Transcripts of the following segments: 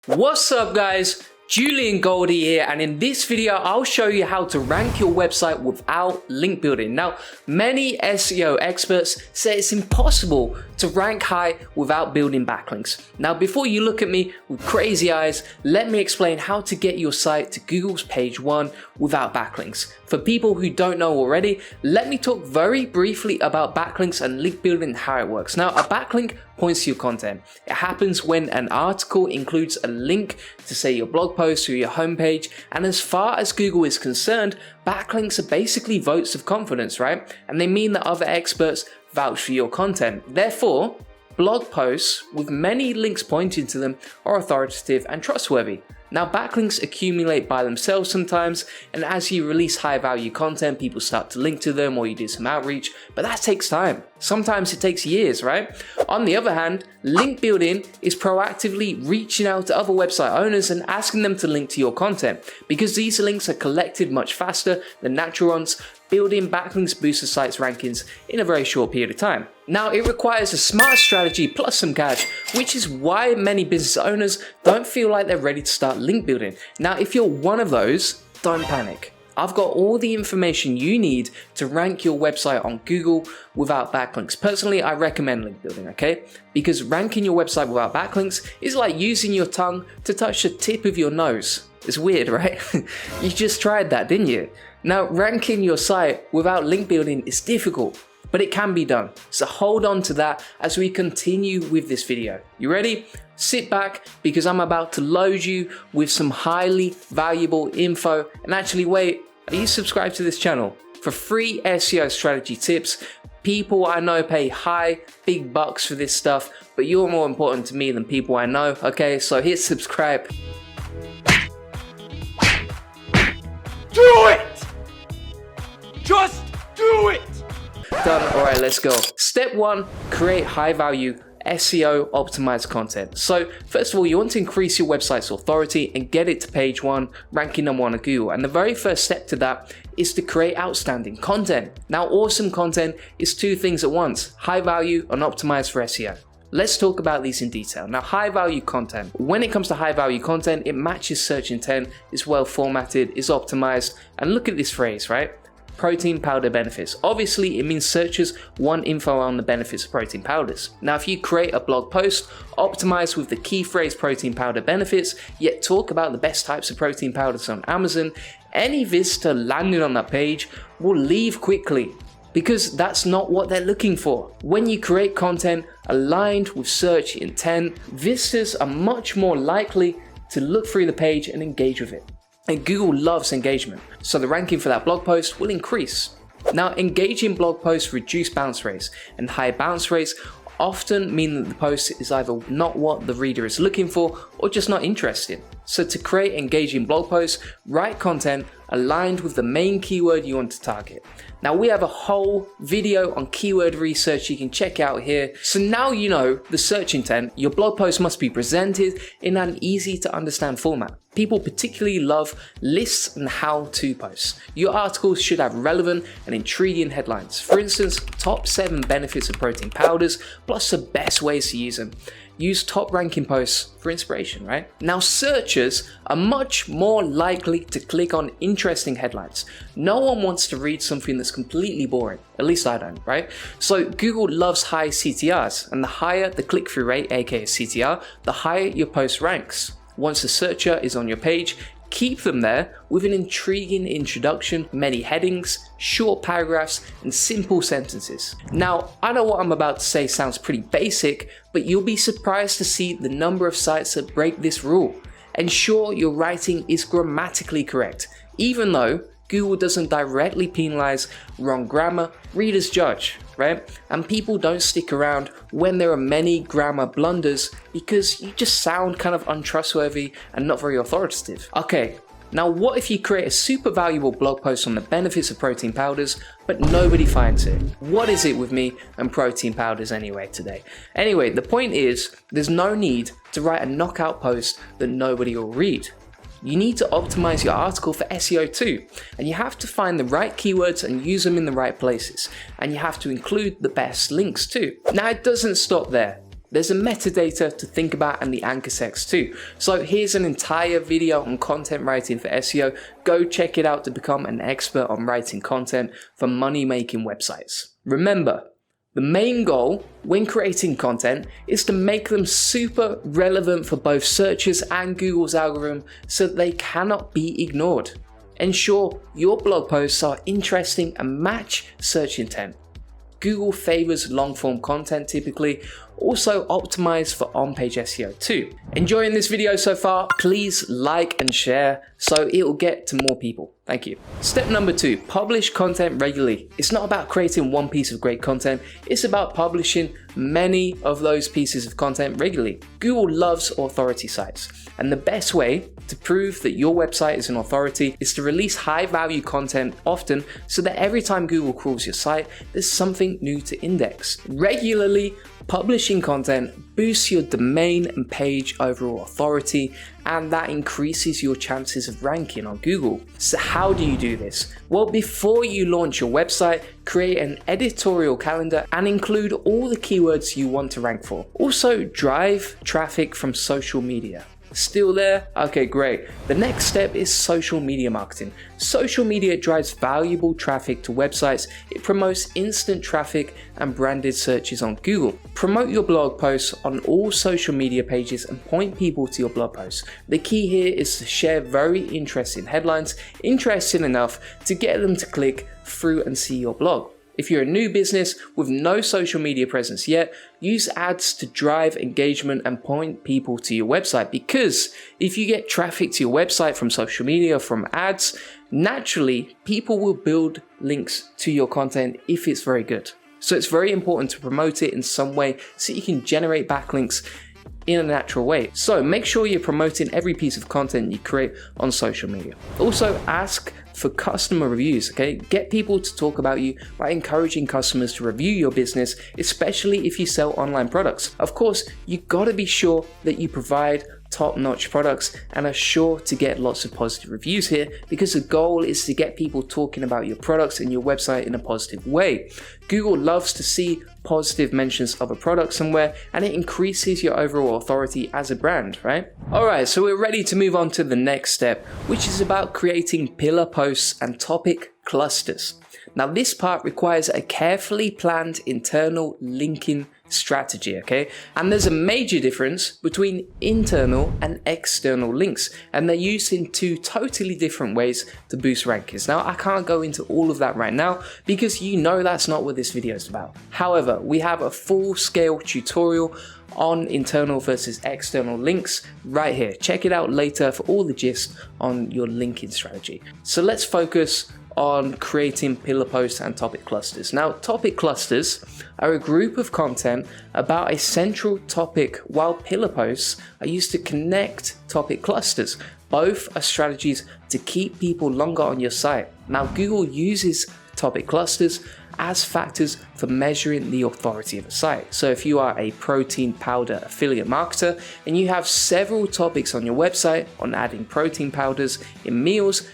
What's up guys, Julian Goldie here, and in this video I'll show you how to rank your website without link building. Now, many SEO experts say it's impossible to rank high without building backlinks. Now, before you look at me with crazy eyes, let me explain how to get your site to Google's page 1 without backlinks. For people who don't know already, let me talk very briefly about backlinks and link building and how it works. Now, a backlink points to your content. It happens when an article includes a link to, say, your blog post or your homepage, and as far as Google is concerned, backlinks are basically votes of confidence, right? And they mean that other experts vouch for your content. Therefore, blog posts with many links pointing to them are authoritative and trustworthy. Now, backlinks accumulate by themselves sometimes, and as you release high value content, people start to link to them or you do some outreach, but that takes time. Sometimes it takes years, right? On the other hand, link building is proactively reaching out to other website owners and asking them to link to your content. Because these links are collected much faster than natural ones, building backlinks boosts the site's rankings in a very short period of time. Now, it requires a smart strategy plus some cash, which is why many business owners don't feel like they're ready to start link building. Now, if you're one of those, don't panic. I've got all the information you need to rank your website on Google without backlinks. Personally, I recommend link building, okay? Because ranking your website without backlinks is like using your tongue to touch the tip of your nose. It's weird, right? You just tried that, didn't you? Now, ranking your site without link building is difficult, but it can be done. So hold on to that as we continue with this video. You ready? Sit back, because I'm about to load you with some highly valuable info. And actually, wait, are you subscribed to this channel? For free SEO strategy tips. People I know pay big bucks for this stuff, but you're more important to me than people I know, okay? So hit subscribe. Do it! Just do it! Done. All right, let's go. Step 1, create high value SEO optimized content. So first of all, you want to increase your website's authority and get it to page 1, ranking number 1 on Google. And the very first step to that is to create outstanding content. Now, awesome content is two things at once: high value and optimized for SEO. Let's talk about these in detail. Now, high value content. When it comes to high value content, it matches search intent, is well formatted, is optimized. And look at this phrase, right? Protein powder benefits. Obviously, it means searchers want info on the benefits of protein powders. Now, if you create a blog post optimized with the key phrase protein powder benefits, yet talk about the best types of protein powders on Amazon, any visitor landing on that page will leave quickly, because that's not what they're looking for. When you create content aligned with search intent, visitors are much more likely to look through the page and engage with it. And Google loves engagement, so the ranking for that blog post will increase. Now, engaging blog posts reduce bounce rates, and high bounce rates often mean that the post is either not what the reader is looking for or just not interested. So to create engaging blog posts, write content aligned with the main keyword you want to target. Now, we have a whole video on keyword research you can check out here. So now you know the search intent. Your blog post must be presented in an easy to understand format. People particularly love lists and how-to posts. Your articles should have relevant and intriguing headlines. For instance, top 7 benefits of protein powders, plus the best ways to use them. Use top ranking posts for inspiration, right? Now, searchers are much more likely to click on interesting headlines. No one wants to read something that's completely boring. At least I don't, right? So Google loves high CTRs, and the higher the click-through rate, aka CTR, the higher your post ranks. Once the searcher is on your page, keep them there with an intriguing introduction, many headings, short paragraphs, and simple sentences. Now, I know what I'm about to say sounds pretty basic, but you'll be surprised to see the number of sites that break this rule. Ensure your writing is grammatically correct. Even though Google doesn't directly penalize wrong grammar, readers judge, right? And people don't stick around when there are many grammar blunders because you just sound kind of untrustworthy and not very authoritative. Okay, now what if you create a super valuable blog post on the benefits of protein powders, but nobody finds it? What is it with me and protein powders anyway today? Anyway, the point is, there's no need to write a knockout post that nobody will read. You need to optimize your article for SEO too, and you have to find the right keywords and use them in the right places, and you have to include the best links too. Now, it doesn't stop there. There's a metadata to think about and the anchor text too. So here's an entire video on content writing for SEO. Go check it out to become an expert on writing content for money-making websites. Remember, the main goal when creating content is to make them super relevant for both searchers and Google's algorithm so they cannot be ignored. Ensure your blog posts are interesting and match search intent. Google favors long-form content typically, also optimized for on-page SEO too. Enjoying this video so far? Please like and share so it will get to more people. Thank you. Step number 2, publish content regularly. It's not about creating one piece of great content, it's about publishing many of those pieces of content regularly. Google loves authority sites, and the best way to prove that your website is an authority is to release high value content often so that every time Google crawls your site, there's something new to index. Regularly publishing content boosts your domain and page overall authority, and that increases your chances of ranking on Google. So how do you do this? Well, before you launch your website, create an editorial calendar and include all the keywords you want to rank for. Also, drive traffic from social media. Still there? Okay, great. The next step is social media marketing. Social media drives valuable traffic to websites. It promotes instant traffic and branded searches on Google. Promote your blog posts on all social media pages and point people to your blog posts. The key here is to share very interesting headlines, interesting enough to get them to click through and see your blog. If you're a new business with no social media presence yet, use ads to drive engagement and point people to your website, because if you get traffic to your website from social media or from ads, naturally people will build links to your content if it's very good. So it's very important to promote it in some way so you can generate backlinks in a natural way. So make sure you're promoting every piece of content you create on social media. Also, ask for customer reviews, okay? Get people to talk about you by encouraging customers to review your business, especially if you sell online products. Of course, you gotta be sure that you provide top-notch products and are sure to get lots of positive reviews here, because the goal is to get people talking about your products and your website in a positive way. Google loves to see positive mentions of a product somewhere, and it increases your overall authority as a brand, right? Alright, so we're ready to move on to the next step, which is about creating pillar posts and topic clusters. Now this part requires a carefully planned internal linking strategy, okay? And there's a major difference between internal and external links, and they're used in two totally different ways to boost rankings. Now I can't go into all of that right now because you know that's not what this video is about. However, we have a full-scale tutorial on internal versus external links right here. Check it out later for all the gist on your linking strategy. So let's focus on creating pillar posts and topic clusters. Now, topic clusters are a group of content about a central topic, while pillar posts are used to connect topic clusters. Both are strategies to keep people longer on your site. Now, Google uses topic clusters as factors for measuring the authority of a site. So if you are a protein powder affiliate marketer and you have several topics on your website on adding protein powders in meals,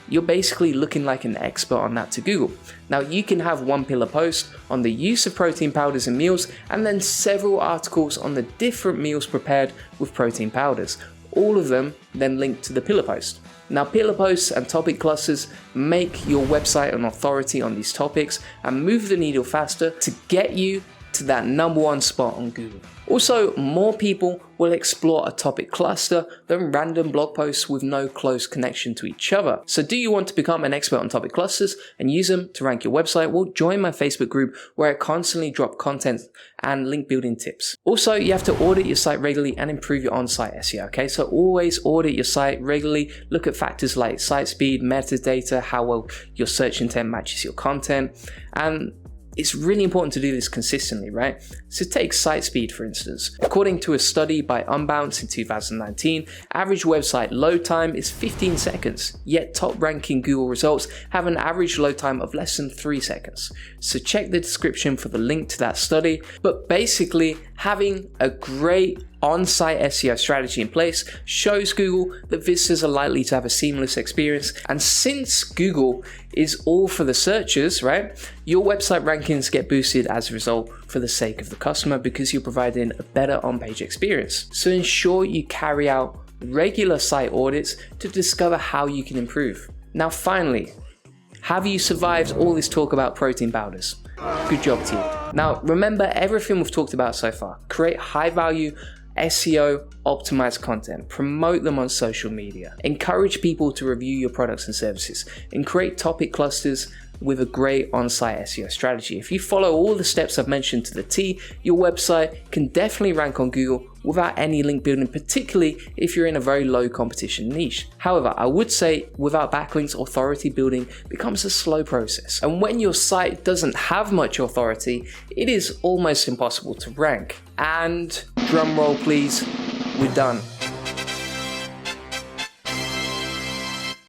you're basically looking like an expert on that to Google. Now you can have one pillar post on the use of protein powders in meals, and then several articles on the different meals prepared with protein powders. All of them then link to the pillar post. Now pillar posts and topic clusters make your website an authority on these topics and move the needle faster to get you to that #1 spot on Google. Also, more people will explore a topic cluster than random blog posts with no close connection to each other. So do you want to become an expert on topic clusters and use them to rank your website? Well, join my Facebook group where I constantly drop content and link building tips. Also, you have to audit your site regularly and improve your on-site SEO, okay? So always audit your site regularly. Look at factors like site speed, metadata, how well your search intent matches your content, and it's really important to do this consistently, right? So take site speed, for instance. According to a study by Unbounce in 2019, average website load time is 15 seconds, yet top ranking Google results have an average load time of less than 3 seconds. So check the description for the link to that study. But basically, having a great on-site SEO strategy in place shows Google that visitors are likely to have a seamless experience. And since Google is all for the searchers, right, your website rankings get boosted as a result for the sake of the customer because you're providing a better on-page experience. So ensure you carry out regular site audits to discover how you can improve. Now finally, have you survived all this talk about protein powders? Good job to you. Now remember everything we've talked about so far. Create high value SEO optimized content, promote them on social media, encourage people to review your products and services, and create topic clusters with a great on-site SEO strategy. If you follow all the steps I've mentioned to the T, your website can definitely rank on Google without any link building, particularly if you're in a very low competition niche. However, I would say without backlinks, authority building becomes a slow process. And when your site doesn't have much authority, it is almost impossible to rank. And drum roll please, we're done.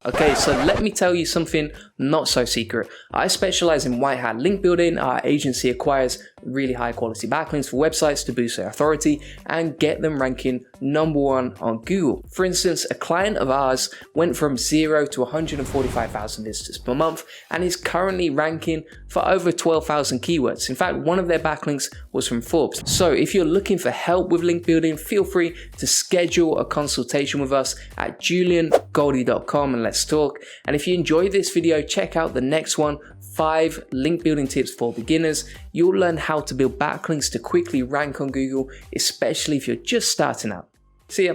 Okay, so let me tell you something not so secret. I specialize in white hat link building. Our agency acquires really high quality backlinks for websites to boost their authority and get them ranking #1 on Google. For instance, a client of ours went from 0 to 145,000 visitors per month and is currently ranking for over 12,000 keywords. In fact, one of their backlinks was from Forbes. So if you're looking for help with link building, feel free to schedule a consultation with us at juliangoldie.com and let's talk. And if you enjoyed this video, check out the next one, 5 link building tips for beginners. You'll learn how to build backlinks to quickly rank on Google, especially if you're just starting out. See ya.